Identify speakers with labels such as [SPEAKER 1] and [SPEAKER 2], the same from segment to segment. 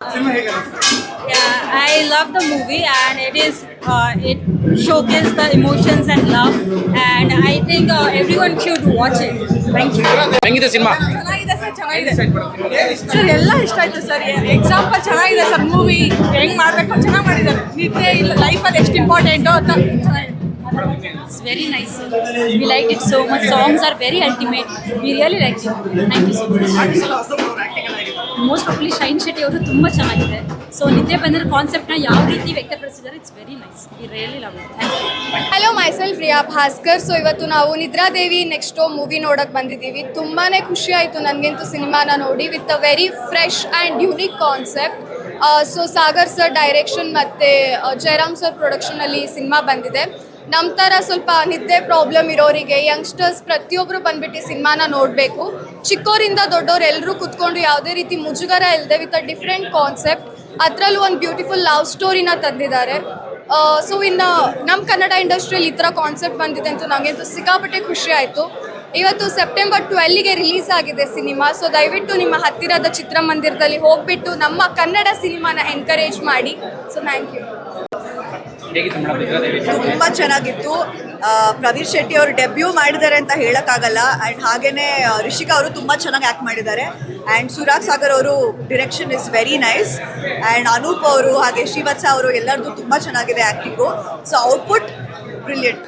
[SPEAKER 1] Yeah, I love the movie and it showcases the emotions and love, and I think everyone should watch it. Thank you.
[SPEAKER 2] ಹೆಂಗಿದೆ cinema?
[SPEAKER 1] ಚೆನ್ನಾಗಿದೆ sir, ಚೆನ್ನಾಗಿದೆ sir, ಎಲ್ಲ ಇಷ್ಟ ಆಯ್ತು sir. Example ಚೆನ್ನಾಗಿದೆ sir, movie ಹೆಂಗ್ ಮಾಡ್ಬೇಕು ಚೆನ್ನಾಗಿ ಮಾಡಿದ್ದಾರೆ. ನಿದ್ದೆ ಇಲ್ಲ ಲೈಫಲ್ಲಿ ಎಷ್ಟು ಇಂಪಾರ್ಟೆಂಟು ಅಂತ ಚೆನ್ನಾಗಿದೆ.
[SPEAKER 3] It's very nice. We liked it so much. Songs are very ultimate. We really liked it. Thank you so much. Most probably shine Shetty ಅವರು ತುಂಬ ಚೆನ್ನಾಗಿದೆ. ಸೊ ನಿದ್ದೆ ಬಂದಿರೋ ಕಾನ್ಸೆಪ್ಟ್ನ ಯಾವ ರೀತಿ ವ್ಯಕ್ತಪಡಿಸಿದ್ದಾರೆ, it's very nice. We really love it. Thank you.
[SPEAKER 4] Hello, my self Riya Bhaskar. So ಇವತ್ತು ನಾವು ನಿದ್ರಾದೇವಿ ನೆಕ್ಸ್ಟ್ ಮೂವಿ ನೋಡೋಕೆ ಬಂದಿದ್ದೀವಿ. ತುಂಬಾ ಖುಷಿ ಆಯಿತು ನನಗಂತೂ ಸಿನಿಮಾನ ನೋಡಿ, with a very fresh and unique concept. So Sagar sir direction ಮತ್ತು ಜಯರಾಮ್ ಸರ್ ಪ್ರೊಡಕ್ಷನಲ್ಲಿ ಸಿನಿಮಾ ಬಂದಿದೆ. ನಮ್ಮ ಥರ ಸ್ವಲ್ಪ ನಿದ್ದೆ ಪ್ರಾಬ್ಲಮ್ ಇರೋರಿಗೆ, ಯಂಗ್ಸ್ಟರ್ಸ್ ಪ್ರತಿಯೊಬ್ಬರು ಬಂದುಬಿಟ್ಟು ಸಿನಿಮಾನ ನೋಡಬೇಕು. ಚಿಕ್ಕವರಿಂದ ದೊಡ್ಡವ್ರು ಎಲ್ಲರೂ ಕೂತ್ಕೊಂಡು ಯಾವುದೇ ರೀತಿ ಮುಜುಗರ ಇಲ್ಲದೆ ವಿತ್ ಅ ಡಿಫ್ರೆಂಟ್ ಕಾನ್ಸೆಪ್ಟ್, ಅದರಲ್ಲೂ ಒಂದು ಬ್ಯೂಟಿಫುಲ್ ಲವ್ ಸ್ಟೋರಿನ ತಂದಿದ್ದಾರೆ. ಸೊ ಇನ್ನು ನಮ್ಮ ಕನ್ನಡ ಇಂಡಸ್ಟ್ರಿಯಲ್ಲಿ ಈ ಥರ ಕಾನ್ಸೆಪ್ಟ್ ಬಂದಿದೆ ಅಂತ ನನಗಂತೂ ಸಿಕ್ಕಾಪಟ್ಟೆ ಖುಷಿ ಆಯಿತು. ಇವತ್ತು ಸೆಪ್ಟೆಂಬರ್ 12ಗೆ ರಿಲೀಸ್ ಆಗಿದೆ ಸಿನಿಮಾ. ಸೊ ದಯವಿಟ್ಟು ನಿಮ್ಮ ಹತ್ತಿರದ ಚಿತ್ರಮಂದಿರದಲ್ಲಿ ಹೋಗ್ಬಿಟ್ಟು ನಮ್ಮ ಕನ್ನಡ ಸಿನಿಮಾನ ಎನ್ಕರೇಜ್ ಮಾಡಿ. So thank you.
[SPEAKER 5] ತುಂಬ ಚೆನ್ನಾಗಿತ್ತು. ಪ್ರವೀರ್ ಶೆಟ್ಟಿ ಅವರು ಡೆಬ್ಯೂ ಮಾಡಿದ್ದಾರೆ ಅಂತ ಹೇಳೋಕ್ಕಾಗಲ್ಲ. ಆ್ಯಂಡ್ ಹಾಗೆಯೇ ರಿಷಿಕಾ ಅವರು ತುಂಬ ಚೆನ್ನಾಗಿ ಆ್ಯಕ್ಟ್ ಮಾಡಿದ್ದಾರೆ. ಆ್ಯಂಡ್ ಸುರಾಗ್ ಸಾಗರ್ ಅವರು direction is very nice. And Anoop ಅವರು ಹಾಗೆ ಶ್ರೀವತ್ಸ ಅವರು ಎಲ್ಲರದ್ದು ತುಂಬ ಚೆನ್ನಾಗಿದೆ acting. So output brilliant.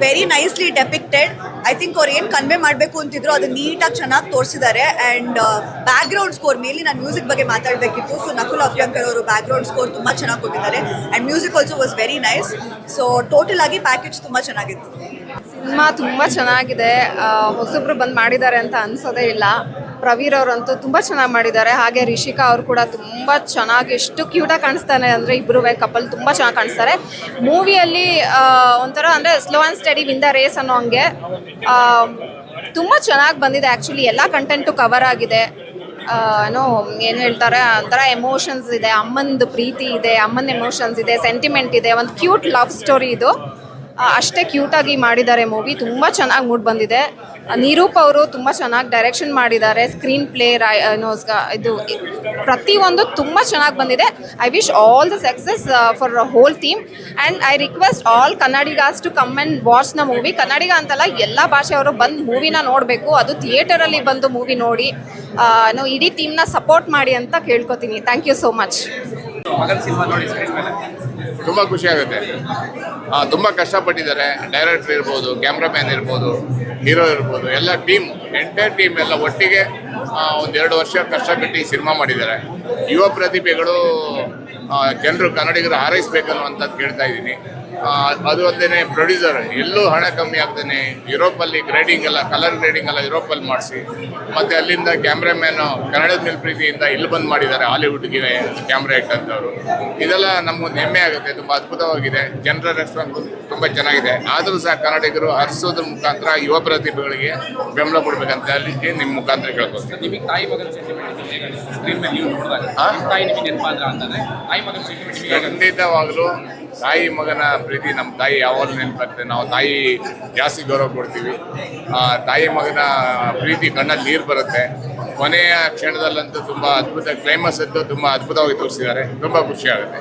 [SPEAKER 5] Very nicely depicted. I think ಅವ್ರು ಏನು ಕನ್ವೆ ಮಾಡಬೇಕು ಅಂತಿದ್ರು ಅದು ನೀಟಾಗಿ ಚೆನ್ನಾಗಿ ತೋರಿಸಿದ್ದಾರೆ. ಆ್ಯಂಡ್ ಬ್ಯಾಕ್ಗ್ರೌಂಡ್ ಸ್ಕೋರ್ ಮೇಲಿ ನಾನು ಮ್ಯೂಸಿಕ್ ಬಗ್ಗೆ ಮಾತಾಡಬೇಕಿತ್ತು. ಸೊ ನಕುಲ್ ಅಭ್ಯಂಕರ್ ಅವರು ಬ್ಯಾಕ್ಗ್ರೌಂಡ್ ಸ್ಕೋರ್ ತುಂಬ ಚೆನ್ನಾಗಿ ಕೊಟ್ಟಿದ್ದಾರೆ. And music also was very nice. So total ಆಗಿ ಪ್ಯಾಕೇಜ್ ತುಂಬ ಚೆನ್ನಾಗಿತ್ತು.
[SPEAKER 4] ಸಿನಿಮಾ ತುಂಬ ಚೆನ್ನಾಗಿದೆ. ಹೊಸಬ್ರು ಬಂದು ಮಾಡಿದ್ದಾರೆ ಅಂತ ಅನ್ಸೋದೇ ಇಲ್ಲ. ಪ್ರವೀರ್ ಅವರಂತೂ ತುಂಬ ಚೆನ್ನಾಗಿ ಮಾಡಿದ್ದಾರೆ. ಹಾಗೆ ರಿಷಿಕಾ ಅವರು ಕೂಡ ತುಂಬ ಚೆನ್ನಾಗಿ, ಎಷ್ಟು ಕ್ಯೂಟಾಗಿ ಕಾಣಿಸ್ತಾನೆ ಅಂದರೆ ಇಬ್ಬರು ಕಪಲ್ ತುಂಬ ಚೆನ್ನಾಗಿ ಕಾಣಿಸ್ತಾರೆ. ಮೂವಿಯಲ್ಲಿ ಒಂಥರ ಅಂದರೆ slow and steady win the race ಅನ್ನೋ ಹಂಗೆ ತುಂಬ ಚೆನ್ನಾಗಿ ಬಂದಿದೆ. ಆ್ಯಕ್ಚುಲಿ ಎಲ್ಲ ಕಂಟೆಂಟು ಕವರ್ ಆಗಿದೆ. ಏನೋ ಏನು ಹೇಳ್ತಾರೆ, ಒಂಥರ ಎಮೋಷನ್ಸ್ ಇದೆ, ಅಮ್ಮನದು ಪ್ರೀತಿ ಇದೆ, ಅಮ್ಮನ ಎಮೋಷನ್ಸ್ ಇದೆ, ಸೆಂಟಿಮೆಂಟ್ ಇದೆ, ಒಂದು ಕ್ಯೂಟ್ ಲವ್ ಸ್ಟೋರಿ ಇದು. ಅಷ್ಟೇ ಕ್ಯೂಟಾಗಿ ಮಾಡಿದ್ದಾರೆ ಮೂವಿ. ತುಂಬ ಚೆನ್ನಾಗಿ ಮೂಡ್ ಬಂದಿದೆ. ನಿರೂಪ್ ಅವರು ತುಂಬ ಚೆನ್ನಾಗಿ ಡೈರೆಕ್ಷನ್ ಮಾಡಿದ್ದಾರೆ. ಸ್ಕ್ರೀನ್ ಪ್ಲೇ ಇದು ಪ್ರತಿಯೊಂದು ತುಂಬ ಚೆನ್ನಾಗಿ ಬಂದಿದೆ. I wish all the success for whole team. And I request all Kannadigas to come and watch the movie. Kannadiga ಅಂತಲ್ಲ, ಎಲ್ಲ ಭಾಷೆಯವರು ಬಂದು ಮೂವಿನ ನೋಡಬೇಕು. ಅದು ಥಿಯೇಟರಲ್ಲಿ ಬಂದು ಮೂವಿ ನೋಡಿ ಇಡೀ ಟೀಮ್ನ ಸಪೋರ್ಟ್ ಮಾಡಿ ಅಂತ ಕೇಳ್ಕೊತೀನಿ. Thank you so much.
[SPEAKER 6] ತುಂಬ ಖುಷಿ ಆಗುತ್ತೆ. ತುಂಬ ಕಷ್ಟಪಟ್ಟಿದ್ದಾರೆ. ಡೈರೆಕ್ಟರ್ ಇರ್ಬೋದು, ಕ್ಯಾಮ್ರಾಮ್ಯಾನ್ ಇರ್ಬೋದು, ಹೀರೋ ಇರ್ಬೋದು, ಎಲ್ಲ ಟೀಮ್, ಎಂಟೈರ್ ಟೀಮ್ ಎಲ್ಲ ಒಟ್ಟಿಗೆ 1-2 ವರ್ಷ ಕಷ್ಟಪಟ್ಟು ಈ ಸಿನಿಮಾ ಮಾಡಿದ್ದಾರೆ. ಯುವ ಪ್ರತಿಭೆಗಳು ಜನರು ಕನ್ನಡಿಗರು ಹಾರೈಸಬೇಕನ್ನುವಂಥದ್ದು ಕೇಳ್ತಾ ಇದ್ದೀನಿ. ಅದು ಅಲ್ಲದೆ ಪ್ರೊಡ್ಯೂಸರ್ ಎಲ್ಲೂ ಹಣ ಕಮ್ಮಿ ಆಗ್ತಾನೆ ಯುರೋಪಲ್ಲಿ ಗ್ರೇಡಿಂಗ್ ಎಲ್ಲ, ಕಲರ್ ಗ್ರೇಡಿಂಗ್ ಎಲ್ಲ ಯುರೋಪಲ್ಲಿ ಮಾಡಿಸಿ, ಮತ್ತು ಅಲ್ಲಿಂದ ಕ್ಯಾಮ್ರಾಮ್ಯಾನು ಕನ್ನಡದ ಮೇಲೆ ಪ್ರೀತಿಯಿಂದ ಇಲ್ಲಿ ಬಂದು ಮಾಡಿದ್ದಾರೆ. ಹಾಲಿವುಡ್ಗೆ ಕ್ಯಾಮ್ರಾ ಇಟ್ಟಂಥವ್ರು. ಇದೆಲ್ಲ ನಮಗೊಂದು ಹೆಮ್ಮೆ ಆಗುತ್ತೆ. ತುಂಬ ಅದ್ಭುತವಾಗಿದೆ. ಜನರ ರೆಸ್ಪಾನ್ಸ್ ತುಂಬ ಚೆನ್ನಾಗಿದೆ. ಆದರೂ ಸಹ ಕನ್ನಡಿಗರು ಹರಿಸೋದ್ರ ಮುಖಾಂತರ ಯುವ ಪ್ರತಿಭೆಗಳಿಗೆ ಬೆಂಬಲ ಕೊಡಬೇಕಂತ ಅಲ್ಲಿ ನಿಮ್ಮ ಮುಖಾಂತರ ಕೇಳ್ಕೊತೀನಿ.
[SPEAKER 2] ನಿಮಗೆ ತಾಯಿ ಮಗನ
[SPEAKER 6] ಖಂಡಿತವಾಗಲೂ ತಾಯಿ ಮಗನ ಪ್ರೀತಿ ನಮ್ಮ ತಾಯಿ ಯಾವಾಗಲೂ ನೆನಪುತ್ತೆ. ನಾವು ತಾಯಿ ಜಾಸ್ತಿ ಗೌರವ ಕೊಡ್ತೀವಿ. ತಾಯಿ ಮಗನ ಪ್ರೀತಿ ಕಣ್ಣಲ್ಲಿ ನೀರು ಬರುತ್ತೆ. ಕೊನೆಯ ಕ್ಷಣದಲ್ಲಂತೂ ತುಂಬ ಅದ್ಭುತ ಕ್ಲೈಮ್ಯಾಕ್ಸ್ ಅಂತೂ ತುಂಬ ಅದ್ಭುತವಾಗಿ ತೋರಿಸಿದ್ದಾರೆ. ತುಂಬ ಖುಷಿ ಆಗುತ್ತೆ.